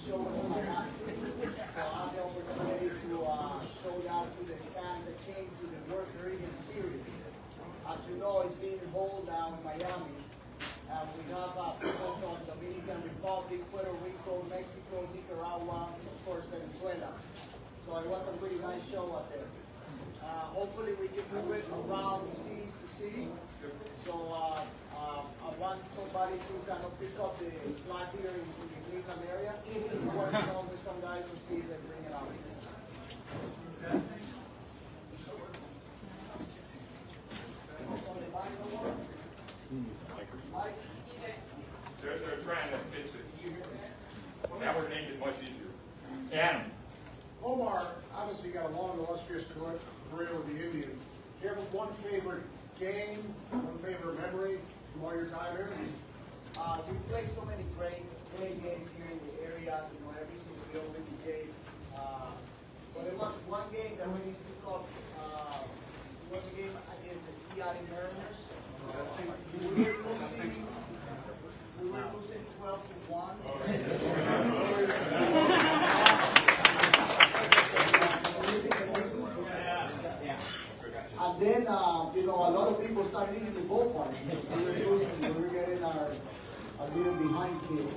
show us in Miami. So I have the opportunity to show that to the fans that came to the World Caribbean Series. As you know, it's being held down in Miami. We have people from Dominican Republic, Puerto Rico, Mexico, Nicaragua, and of course Venezuela. So it was a pretty nice show out there. Hopefully we can move it around cities to city. So I want somebody to kind of pick up the slack here in the Cleveland area. I'm working on with some guys to see if they bring it out. Mike? They're trying to fix it. That would make it much easier. Adam. Omar obviously got a long, illustrious career with the Indians. Do you have one favorite game, one favorite memory from all your time here? We play so many great games here in the area. You know, every single day we became. But there was one game that really stuck up. It was a game against the Seattle Mariners. We were losing 12-1. And then, you know, a lot of people started leaving the ballpark. We were losing, we were getting our little behind kid.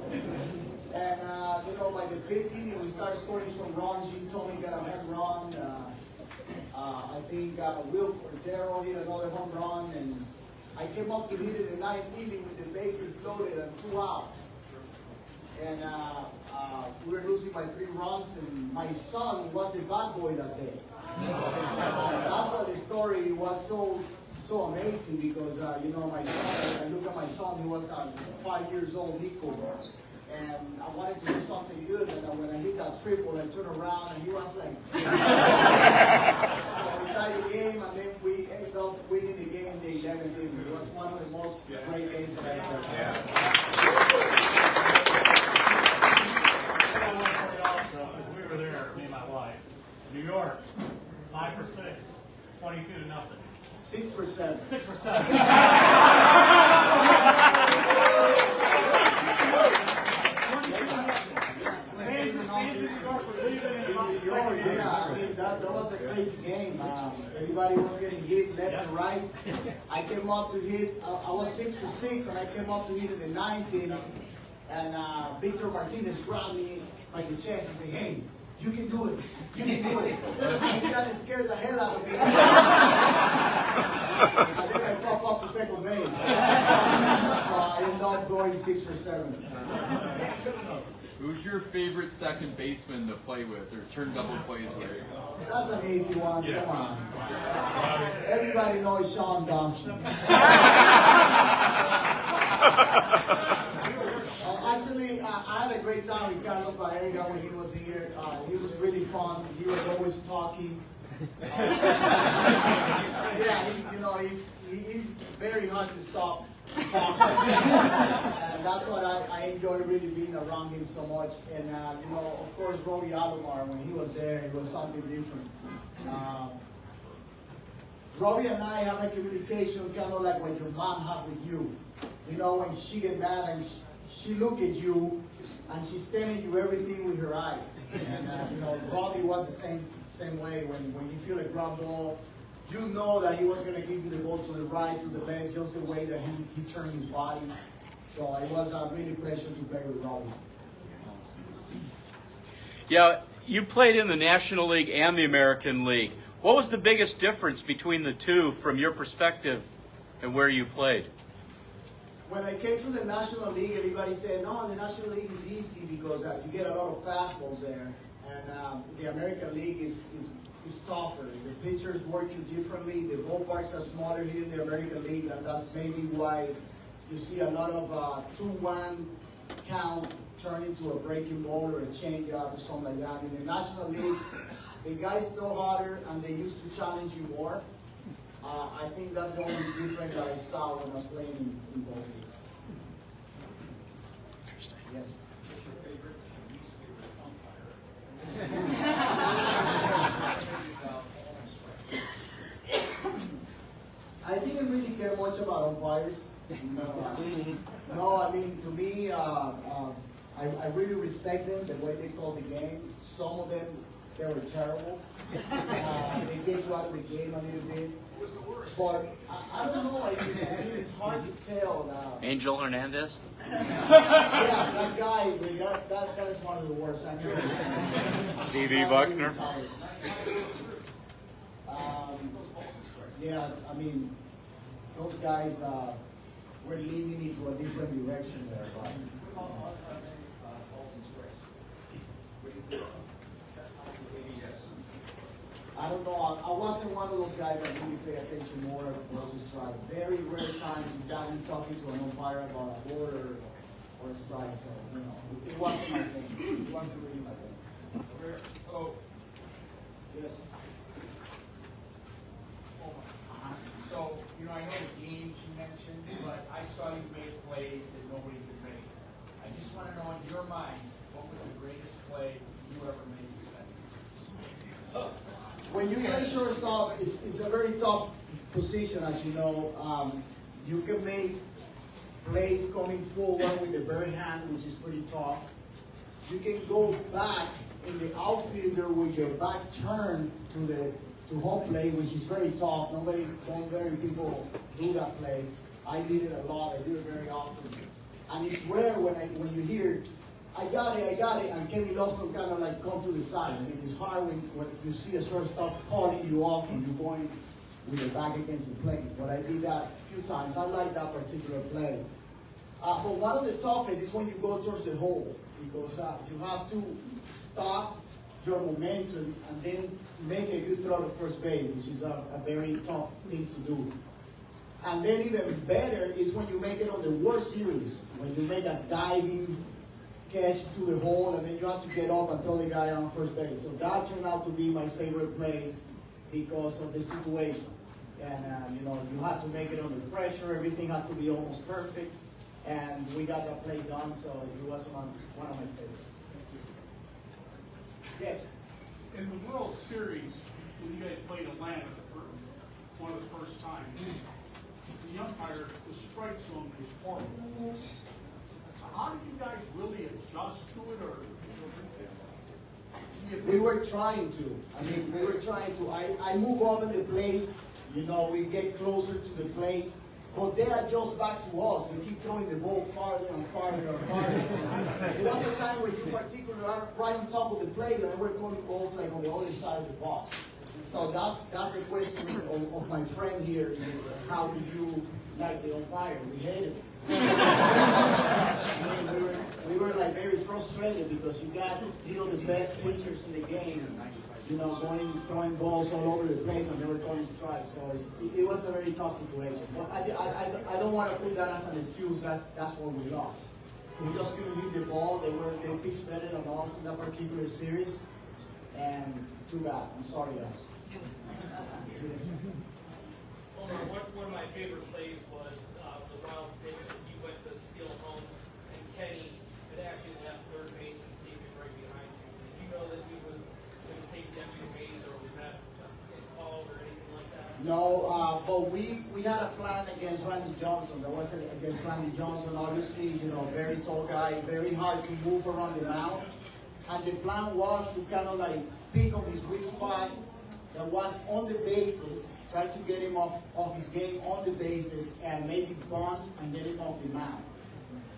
And, you know, by the 5th inning, we started scoring some runs. Jim Tomey got a home run. I think Will Cordero hit another home run. And I came up to hit it in the 9th inning with the bases loaded and 2 outs. And we were losing by 3 runs, and my son was the bad boy that day. That's why the story was so amazing, because you know, my son, I look at my son, he was 5 years old, Nico, and I wanted to do something good, and when I hit that triple, I turned around and he was like so we tied the game, and then we ended up winning the game in the 11th inning. It was one of the most great games that I ever had. We were there, me and my wife. New York, 5 for 6, 22-0. 6 for 7. 6 for 7. That was a crazy game. Everybody was getting hit left and right. I came up to hit, I was 6 for 6, and I came up to hit in the 9th inning. And Victor Martinez grabbed me by the chest and said, "Hey, you can do it. You can do it." And he kind of scared the hell out of me. And then I pop up to second base. So I ended up going 6 for 7. Who's your favorite second baseman to play with or turn double plays with? That's an easy one. Come on. Everybody knows Sean Dawson. Actually, I had a great time with Carlos Baerga when he was here. He was really fun. He was always talking. Yeah, you know, he's very hard to stop talking. And that's what I enjoyed really being around him so much. And, you know, of course, Robbie Alomar, when he was there, it was something different. Robbie and I have a communication kind of like what your mom have with you. You know, when she get mad and she look at you and she's telling you everything with her eyes. And you know, Robbie was the same way. When you feel a ground ball, you know that he was going to give you the ball to the right, to the left, just the way that he turned his body. So it was a really pleasure to play with Robbie. Yeah, you played in the National League and the American League. What was the biggest difference between the two from your perspective and where you played? When I came to the National League, everybody said, no, the National League is easy because you get a lot of fastballs there. And the American League is tougher. The pitchers work you differently. The ballparks are smaller here in the American League, and that's maybe why you see a lot of 2-1 count turn into a breaking ball or a changeup or something like that. In the National League, the guys throw harder and they used to challenge you more. I think that's the only difference that I saw when I was playing in both leagues. Interesting. Yes. I didn't really care much about umpires. No, I mean, to me, I really respect them, the way they call the game. Some of them, they were terrible. They get you out of the game a little bit. But I don't know, I mean, it's hard to tell now. Angel Hernandez? Yeah, that guy, that is one of the worst. I know. C.V. Buckner? Yeah, I mean, those guys were leaning into a different direction there. But, I don't know. I wasn't one of those guys that really pay attention more. I just try. Very rare times you got me talking to an umpire about a ball or a strike. So it wasn't my thing. It wasn't really my thing. Oh, Yes. So, I know the games you mentioned, but I saw you make plays that nobody could make. I just want to know, in your mind, what was the greatest play you ever made? When you play shortstop, it's a very tough position, as you know. You can make plays coming forward with the bare hand, which is pretty tough. You can go back in the outfielder with your back turned to home plate, which is very tough. Not very people do that play. I did it a lot. I do it very often. And it's rare when you hear, I got it, and Kenny Lofton kind of like come to the side. I mean, it's hard when you see a shortstop calling you off and you're going with your back against the plate. But I did that a few times. I like that particular play. But one of the toughest is when you go towards the hole, because you have to stop your momentum and then make a good throw to first base, which is a very tough thing to do. And then even better is when you make it on the World Series, when you make a diving catch to the hole and then you have to get up and throw the guy on first base. So that turned out to be my favorite play because of the situation. And you have to make it under pressure. Everything had to be almost perfect. And we got that play done, so it was one of my favorites. Yes? In the World Series, when you guys played Atlanta one of the first times, the umpire, the strike zone is horrible. How did you guys really adjust to it, or? We were trying to. We were trying to. I move up in the plate. We get closer to the plate. But they adjust back to us. They keep throwing the ball farther and farther and farther. There was a time where you particularly are right on top of the plate and they were throwing balls like on the other side of the box. So that's a question of my friend here. How do you like the umpire? We hated it. We were like very frustrated because you got three of the best pitchers in the game, throwing balls all over the place, and they were calling strikes. So it was a very tough situation. But I don't want to put that as an excuse. That's what we lost. We just couldn't hit the ball. They pitched better than us in that particular series, and too bad. I'm sorry, guys. Omar, one of my favorite plays was the wild pitch that you went to steal home, and Kenny had actually left third base and David right behind you. Did you know that he was going to take the extra base, or was that called or anything like that? No, but we had a plan against Randy Johnson. That was against Randy Johnson, obviously, very tall guy, very hard to move around the mound. And the plan was to kind of like pick on his weak spot that was on the bases, try to get him off his game on the bases, and maybe bunt and get him off the mound.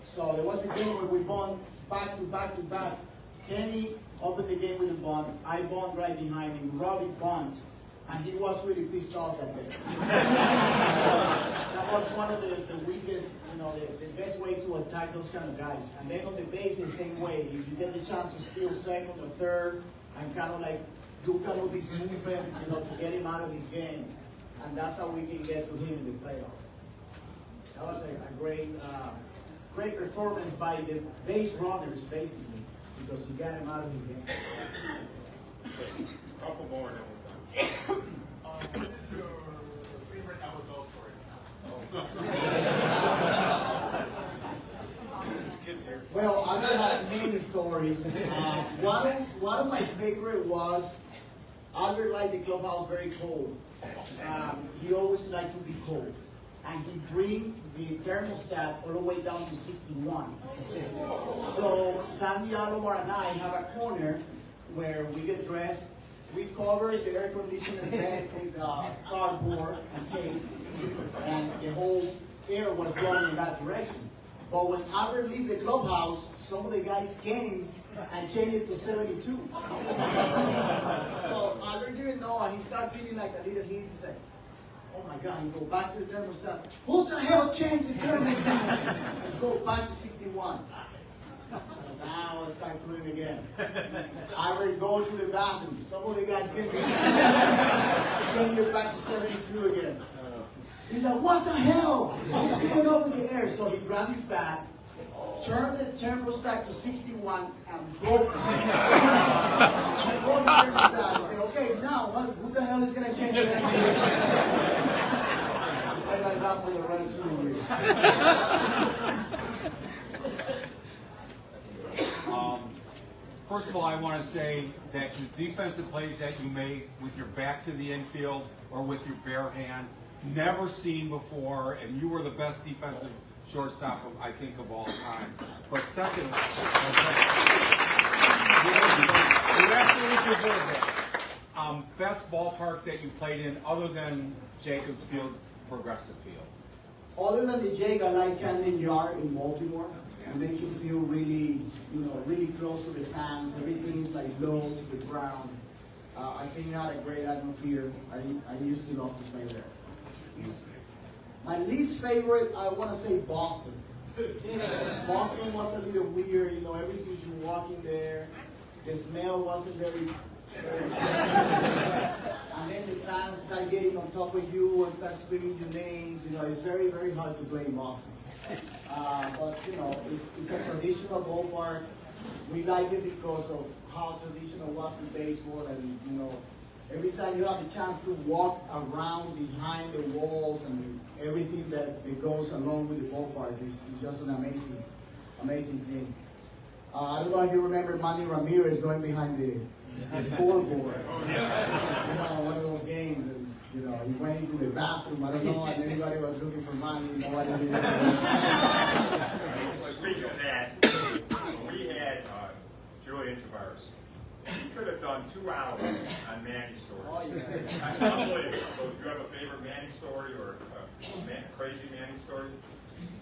So there was a game where we bunt back to back to back. Kenny opened the game with a bunt. I bunt right behind him. Robbie bunt. And he was really pissed off that day. That was one of the weakest, the best way to attack those kind of guys. And then on the bases, same way. If you get the chance to steal second or third and kind of like do kind of this movement, to get him out of his game. And that's how we can get to him in the playoff. That was a great performance by the base runners, basically, because he got him out of his game. a couple more and then we're done. What is your favorite Alabama story? Well, I don't have many stories. One of my favorite was Albert liked the clubhouse very cold. He always liked to be cold. And he bring the thermostat all the way down to 61. So Sandy, Omar, and I have a corner where we get dressed. We covered the air conditioning bed with cardboard and tape, and the whole air was blowing in that direction. But when Albert left the clubhouse, some of the guys came and changed it to 72. So Albert didn't know, and he started feeling like a little heat. He's like, oh my God, he go back to the thermostat. Who the hell changed the thermostat? And go back to 61. So now I start putting again. I will go to the bathroom. Some of the guys get me. Change it back to 72 again. He's like, what the hell? What's going on with the air? So he grabbed his bag, turned the thermostat to 61, and broke it. I broke the thermostat and said, okay, now who the hell is going to change the air? I stayed like that for the rest of the year. First of all, I want to say that the defensive plays that you made with your back to the infield or with your bare hand, never seen before, and you were the best defensive shortstop, I think, of all time. But second, you absolutely deserve it. Best ballpark that you played in other than Jacobs Field, Progressive Field? Other than the Jake, I like Camden Yard in Baltimore. It makes you feel really, really close to the fans. Everything is like low to the ground. I think it had a great atmosphere. I used to love to play there. My least favorite, I want to say Boston. Boston was a little weird, ever since you walk in there, the smell wasn't very and then the fans start getting on top of you and start screaming your names. It's very, very hard to play in Boston. But it's a traditional ballpark. We like it because of how traditional it was with baseball, and every time you have the chance to walk around behind the walls and everything that goes along with the ballpark is just an amazing, amazing thing. I don't know if you remember Manny Ramirez going behind the scoreboard. One of those games, and he went into the bathroom. I don't know, and everybody was looking for Manny. Nobody did anything. Speaking of that, we had Julian Tavares. He could have done 2 hours on Manny's story. Oh, yeah. Unbelievable. So, do you have a favorite Manny story or a crazy Manny story?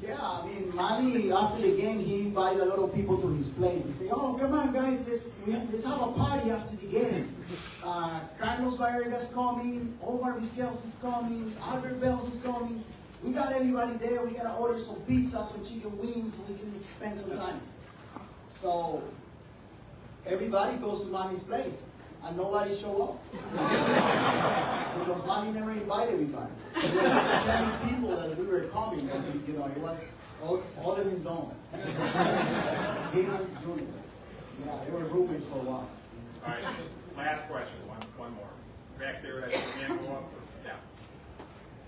Yeah, I mean, Manny, after the game, he invited a lot of people to his place. He said, oh, come on, guys, let's have a party after the game. Carlos Baerga's coming, Omar Vizquel is coming, Albert Bells is coming. We got everybody there. We got to order some pizza, some chicken wings, so we can spend some time. So everybody goes to Manny's place, and nobody show up. Because Manny never invited everybody. There were so many people that we were coming, but it was all in his own. Him and Junior. Yeah, they were roommates for a while. All right, last question, one more. Back there, that hand go up? Yeah.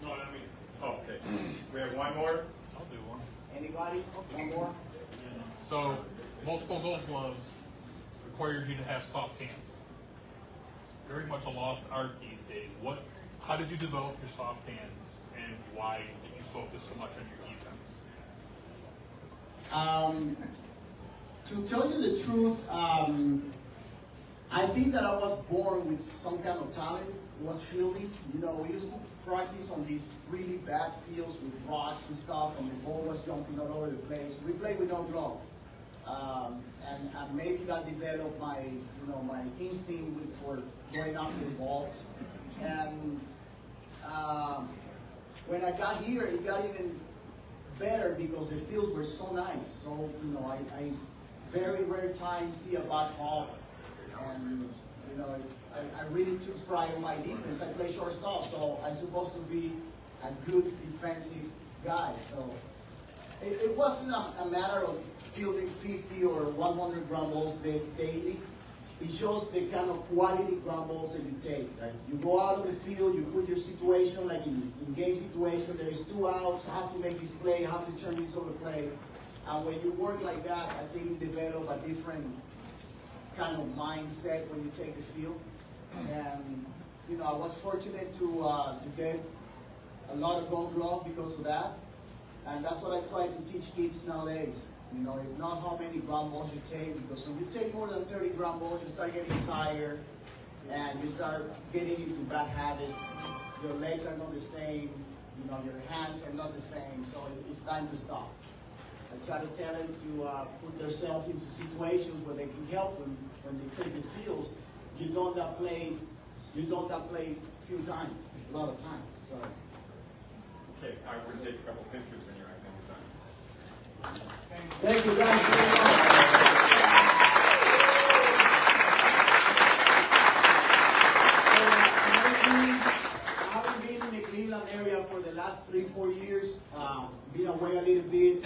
No, I mean, Oh, okay. We have one more? I'll do one. Anybody? One more? So, multiple gold gloves requires you to have soft hands. It's very much a lost art these days. How did you develop your soft hands, and why did you focus so much on your defense? To tell you the truth, I think that I was born with some kind of talent. It was fielding. We used to practice on these really bad fields with rocks and stuff, and the ball was jumping all over the place. We played with no glove. And maybe that developed my instinct for going after the ball. And when I got here, it got even better because the fields were so nice. So I very rare times see a bad ball, and I really took pride in my defense. I play shortstop, so I'm supposed to be a good defensive guy. So it wasn't a matter of fielding 50 or 100 ground balls daily. It shows the kind of quality ground balls that you take. Right? You go out on the field, you put your situation, like in game situation, there is 2 outs, I have to make this play, I have to turn this over play. And when you work like that, I think you develop a different kind of mindset when you take the field. And I was fortunate to get a lot of gold glove because of that. And that's what I try to teach kids nowadays. You know, it's not how many ground balls you take, because when you take more than 30 ground balls, you start getting tired, and you start getting into bad habits. Your legs are not the same, you know, your hands are not the same, so it's time to stop. I try to tell them to put themselves into situations where they can help them when they take the fields. You don't that play a few times, a lot of times. So. Okay, I would take a couple pictures when you're at done. Thank you guys very much. I haven't been in the Cleveland area for the last 3-4 years. Been away a little bit.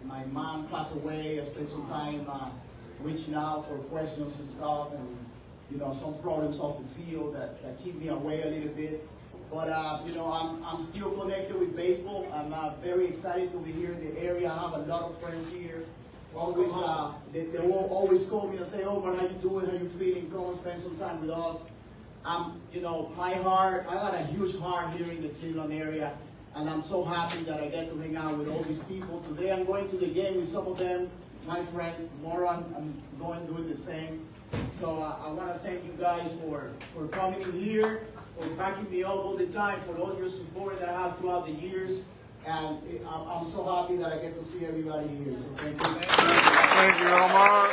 My mom passed away. I spent some time reaching out for questions and stuff, and you know, some problems off the field that keep me away a little bit. But you know, I'm still connected with baseball. I'm very excited to be here in the area. I have a lot of friends here. Always, they will always call me and say, "Omar, how you doing? How you feeling? Come and spend some time with us." You know, my heart. I got a huge heart here in the Cleveland area, and I'm so happy that I get to hang out with all these people. Today, I'm going to the game with some of them, my friends. Tomorrow, I'm going doing the same. So I want to thank you guys for coming in here, for backing me up all the time, for all your support that I have throughout the years. And I'm so happy that I get to see everybody here. So thank you. Thank you, Omar.